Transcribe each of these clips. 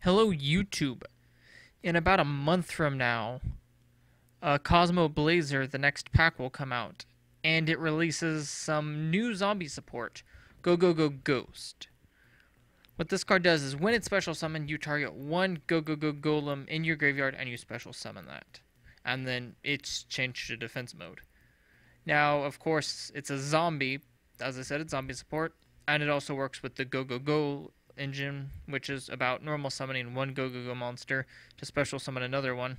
Hello, YouTube. In about a month from now, Cosmo Blazer, the next pack, will come out, and it releases some new zombie support. Gogogo Ghost. What this card does is when it's special summoned, you target one Gogogo Golem in your graveyard and you special summon that. And then it's changed to defense mode. Now, of course, it's a zombie. As I said, it's zombie support. And it also works with the Gogogo engine, which is about normal summoning one Gogogo monster to special summon another one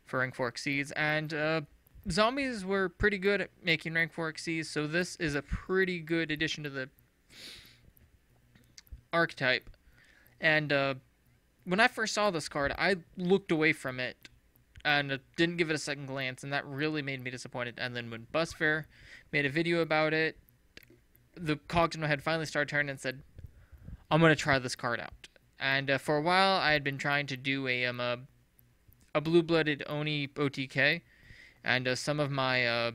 for rank 4 Xyz. And zombies were pretty good at making rank 4 Xyz, so this is a pretty good addition to the archetype. And when I first saw this card, I looked away from it and didn't give it a second glance, and that really made me disappointed. And then when Busfair made a video about it, the cogs in my head finally started turning and said, I'm going to try this card out. And for a while, I had been trying to do a blue-blooded Oni OTK, and some of my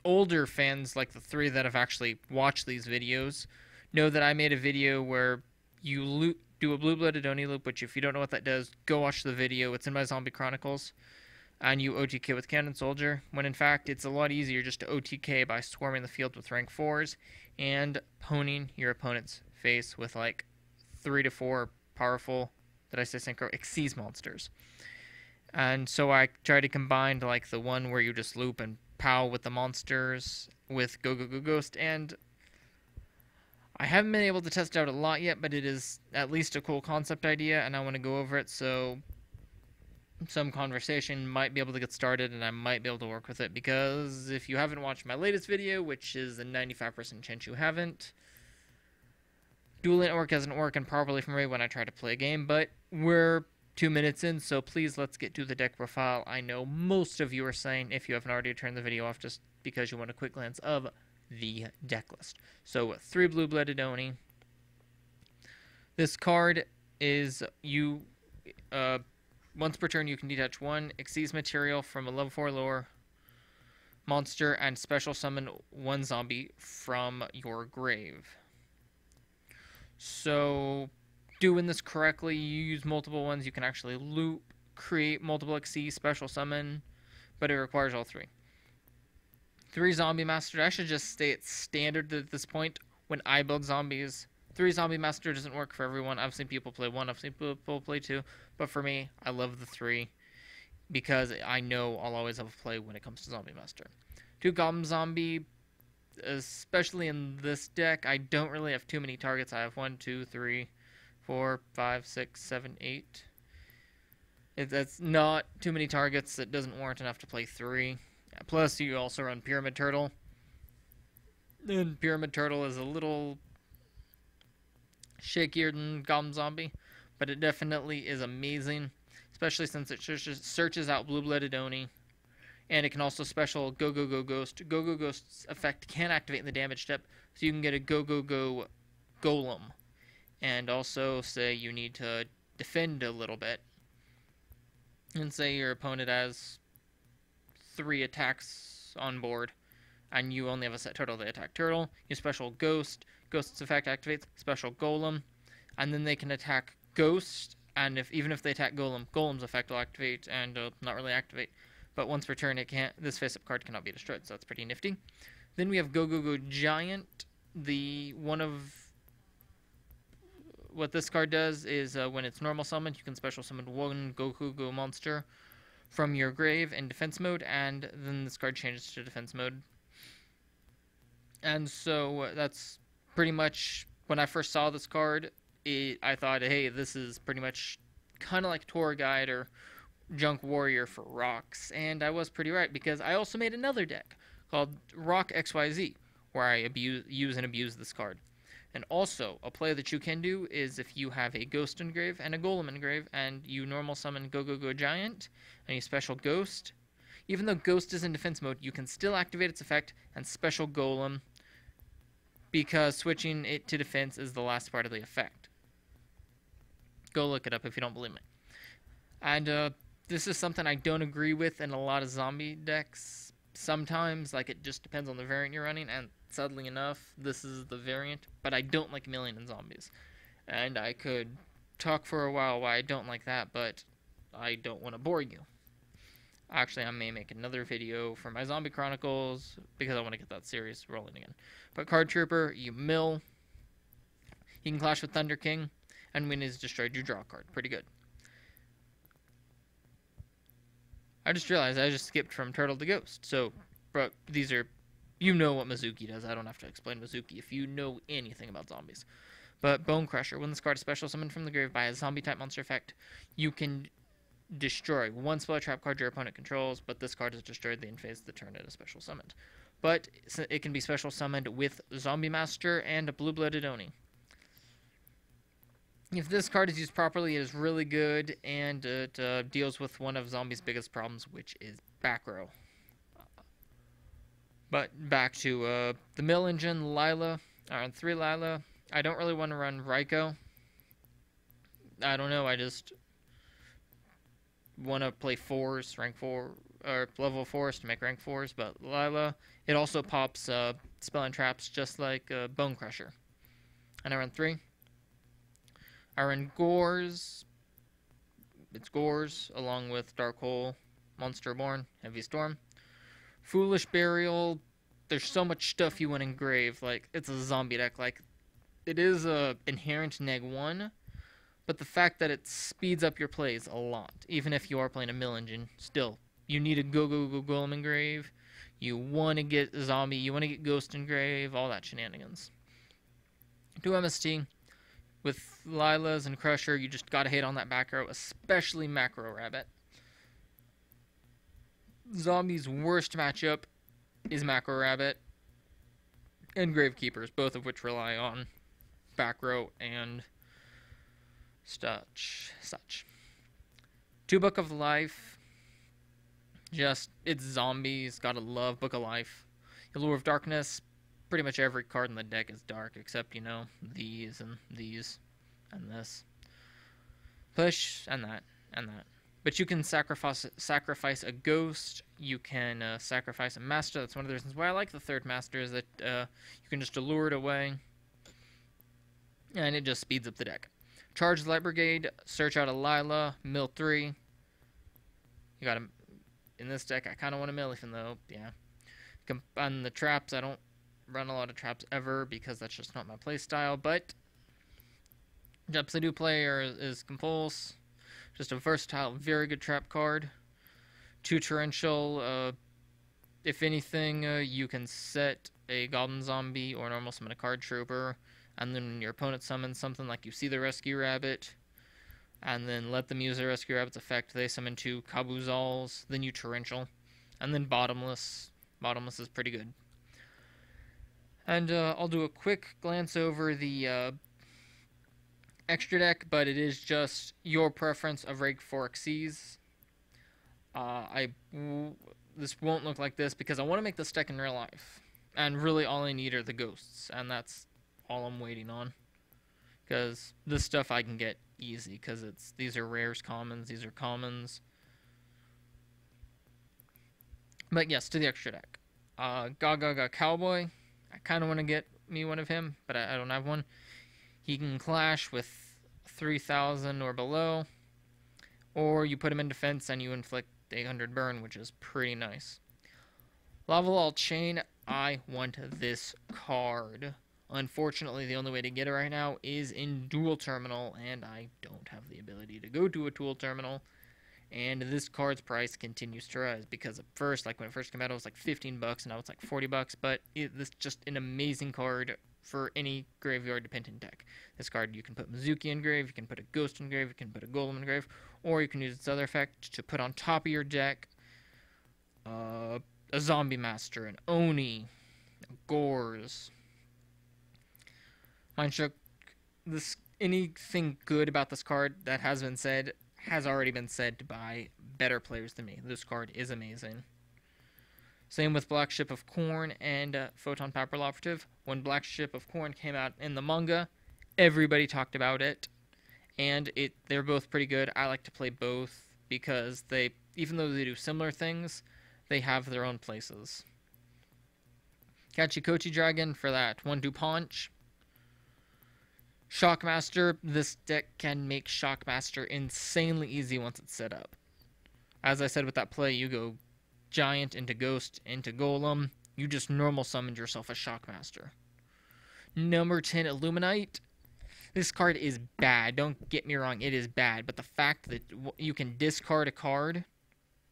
older fans, like the three that have actually watched these videos, know that I made a video where you do a blue-blooded Oni loop, which if you don't know what that does, go watch the video. It's in my Zombie Chronicles. And you OTK with Cannon Soldier, when in fact it's a lot easier just to OTK by swarming the field with rank 4s and poning your opponent's face with like 3 to 4 powerful, did I say synchro, Xyz monsters. And so I tried to combine like the one where you just loop and pow with the monsters with Gogogo Ghost, and I haven't been able to test it out a lot yet, but it is at least a cool concept idea, and I want to go over it, so some conversation might be able to get started, and I might be able to work with it, because if you haven't watched my latest video, which is a 95% chance you haven't, Dual Network isn't working properly for me when I try to play a game, but we're 2 minutes in, so please let's get to the deck profile. I know most of you are saying, if you haven't already, turned the video off just because you want a quick glance of the deck list. So 3 blue-blooded Oni. This card is once per turn, you can detach one Xyz material from a level 4 lore monster and special summon one zombie from your grave. So, doing this correctly, you use multiple ones. You can actually loop, create multiple Xyz, special summon, but it requires all 3. 3 zombie master. I should just stay at standard at this point when I build zombies. 3 zombie master doesn't work for everyone. I've seen people play 1, I've seen people play 2, but for me, I love the 3 because I know I'll always have a play when it comes to zombie master. 2 goblin zombie, especially in this deck, I don't really have too many targets. I have 1, 2, 3, 4, 5, 6, 7, 8. That's not too many targets. That doesn't warrant enough to play 3. Plus, you also run Pyramid Turtle. And Pyramid Turtle is a little shakier than Goblin Zombie, but it definitely is amazing, especially since it searches out blue-blooded Oni, and it can also special Gogogo Ghost. Gogogo Ghost's effect can activate in the damage step, so you can get a Gogogo Golem, and also say you need to defend a little bit, and say your opponent has 3 attacks on board, and you only have a set turtle. They attack turtle, you special Ghost, Ghost's effect activates, special Golem, and then they can attack Ghost, and even if they attack Golem, Golem's effect will activate, and not really activate, but once per turn, this face-up card cannot be destroyed, so that's pretty nifty. Then we have Gogogo Giant. What this card does is when it's normal summoned, you can special summon one Gogogo monster from your grave in defense mode, and then this card changes to defense mode. And so that's pretty much, when I first saw this card, I thought, hey, this is pretty much kind of like Tour Guide or Junk Warrior for rocks, and I was pretty right, because I also made another deck called Rock XYZ, where I use and abuse this card. And also, a play that you can do is if you have a Ghost engrave and a Golem engrave, and you normal summon Gogogo Giant, and you special Ghost, even though Ghost is in defense mode, you can still activate its effect and special Golem, because switching it to defense is the last part of the effect. Go look it up if you don't believe me. And this is something I don't agree with in a lot of zombie decks. Sometimes, like, it just depends on the variant you're running, and sadly enough, this is the variant, but I don't like Million in Zombies. And I could talk for a while why I don't like that, but I don't want to bore you. Actually, I may make another video for my Zombie Chronicles because I want to get that series rolling again. But Card Trooper, you mill. You can clash with Thunder King, and when he's destroyed, you draw a card. Pretty good. I just realized I just skipped from Turtle to Ghost. So, but these are, you know what Mizuki does. I don't have to explain Mizuki if you know anything about zombies. But Bone Crusher, when this card is special summoned from the grave by a zombie-type monster effect, you can destroy one spell or trap card your opponent controls, but this card is destroyed the end phase of the turn it is special summoned. But it can be special summoned with Zombie Master and a Blue-Blooded Oni. If this card is used properly, it is really good, and it deals with one of Zombie's biggest problems, which is back row. But back to the mill engine, Lila. On 3 Lila. I don't really want to run Raikou. I don't know, I just want to play 4s, rank 4, or level 4s to make rank 4s, but Lila, it also pops spell and traps just like Bone Crusher. And I run 3. I run Gores. It's Gores, along with Dark Hole, Monsterborn, Heavy Storm. Foolish Burial. There's so much stuff you want to engrave. Like, it's a zombie deck. Like, it is a inherent neg 1, but the fact that it speeds up your plays a lot, even if you are playing a mill engine, still, you need a Gogogo Golem engrave. You want to get zombie. You want to get Ghost engrave. All that shenanigans. 2 MST. With Lilas and Crusher, you just gotta hit on that back row, especially Macro Rabbit. Zombie's worst matchup is Macro Rabbit and Gravekeepers, both of which rely on back row and such. 2 Book of Life. Just, it's zombies, gotta love Book of Life. Allure of Darkness. Pretty much every card in the deck is dark, except, you know, these, and this. Push, and that. But you can sacrifice a ghost, you can sacrifice a master. That's one of the reasons why I like the 3rd master, is that you can just allure it away, and it just speeds up the deck. Charge the Light Brigade, search out a Lila, mill 3. You got him in this deck. I kind of want to mill, even though, yeah. On the traps, I don't run a lot of traps ever because that's just not my play style, but traps I do play is Compulse, just a versatile, very good trap card. 2 Torrential, if anything, you can set a Goblin Zombie or normal summon a Card Trooper, and then when your opponent summons something like you see the Rescue Rabbit, and then let them use their Rescue Rabbit's effect, they summon 2 Kabuzals, then you Torrential, and then Bottomless. Bottomless is pretty good. And I'll do a quick glance over the extra deck, but it is just your preference of Rake 4Xyz. This won't look like this because I want to make this deck in real life. And really all I need are the ghosts, and that's all I'm waiting on. Because this stuff I can get easy, because these are rares, commons, these are commons. But yes, to the extra deck. Gogogo Cowboy. I kind of want to get me one of him, but I don't have one. He can clash with 3,000 or below, or you put him in defense and you inflict 800 burn, which is pretty nice. Lava Wall Chain, I want this card. Unfortunately, the only way to get it right now is in Dual Terminal, and I don't have the ability to go to a Dual Terminal. And this card's price continues to rise because at first, like when it first came out, it was like $15, and now it's like $40. But this is just an amazing card for any graveyard dependent deck. This card, you can put Mizuki in grave, you can put a Ghost in grave, you can put a Golem in grave, or you can use its other effect to put on top of your deck a Zombie Master, an Oni, a Gores. Mindshock. Anything good about this card that has been said has already been said by better players than me. This card is amazing. Same with Black Ship of Corn and Photon Papal Operative. When Black Ship of Corn came out in the manga, everybody talked about it, and they're both pretty good. I like to play both because even though they do similar things, they have their own places. Kachikochi Dragon for that 1-2 punch. Shockmaster, this deck can make Shockmaster insanely easy once it's set up. As I said with that play, you go Giant into Ghost into Golem. You just normal summoned yourself a Shockmaster. Number 10, Illuminite. This card is bad. Don't get me wrong, it is bad. But the fact that you can discard a card,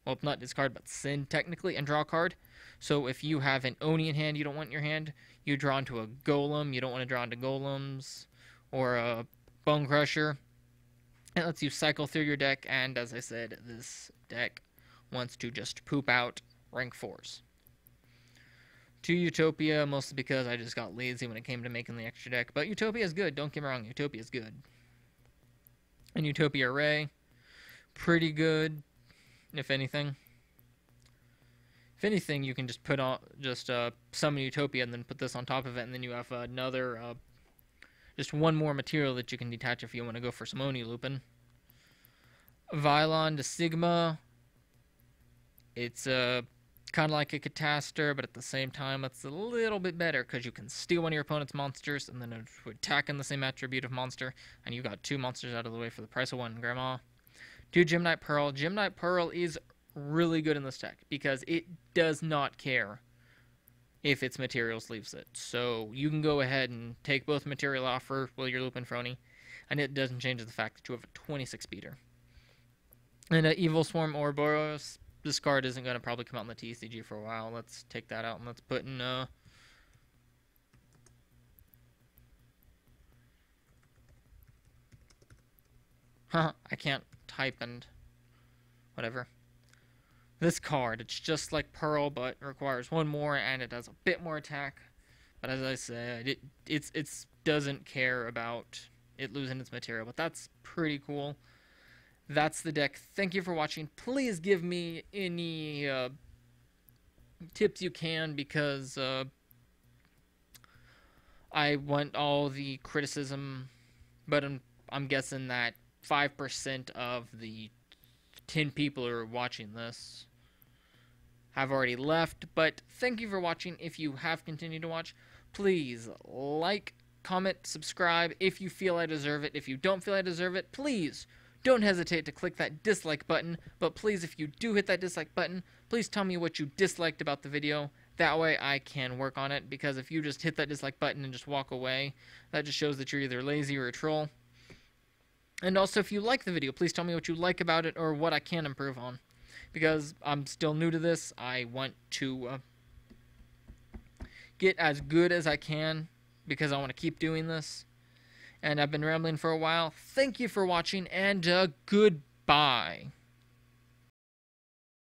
well, not discard, but send technically, and draw a card. So if you have an Oni in hand you don't want in your hand, you draw into a Golem. You don't want to draw into Golems. Or a Bone Crusher. It lets you cycle through your deck, and as I said, this deck wants to just poop out rank 4s. 2 Utopia, mostly because I just got lazy when it came to making the extra deck. But Utopia is good, don't get me wrong, Utopia is good. And Utopia Array, pretty good, if anything. If anything, you can just put on, summon Utopia and then put this on top of it, and then you have another, just one more material that you can detach if you want to go for some Oni looping. Vylon to Sigma. It's kind of like a Cataster, but at the same time, it's a little bit better because you can steal one of your opponent's monsters and then it would attack in the same attribute of monster, and you got 2 monsters out of the way for the price of 1 Grandma. 2 Gemnite Pearl. Gemnite Pearl is really good in this deck because it does not care if its materials leaves it. So you can go ahead and take both material off while you're looping Frony, and it doesn't change the fact that you have a 26 speeder. And Evil Swarm Ouroboros. This card isn't going to probably come out in the TCG for a while. Let's take that out and let's put in I can't type and whatever. This card, it's just like Pearl, but requires 1 more, and it does a bit more attack. But as I said, it doesn't care about it losing its material, but that's pretty cool. That's the deck. Thank you for watching. Please give me any tips you can, because I want all the criticism, but I'm guessing that 5% of the 10 people who are watching this have already left. But thank you for watching. If you have continued to watch, please like, comment, subscribe if you feel I deserve it. If you don't feel I deserve it, please don't hesitate to click that dislike button. But please, if you do hit that dislike button, please tell me what you disliked about the video. That way I can work on it, because if you just hit that dislike button and just walk away, that just shows that you're either lazy or a troll. And also, if you like the video, please tell me what you like about it or what I can improve on, because I'm still new to this. I want to get as good as I can, because I want to keep doing this. And I've been rambling for a while. Thank you for watching, and goodbye.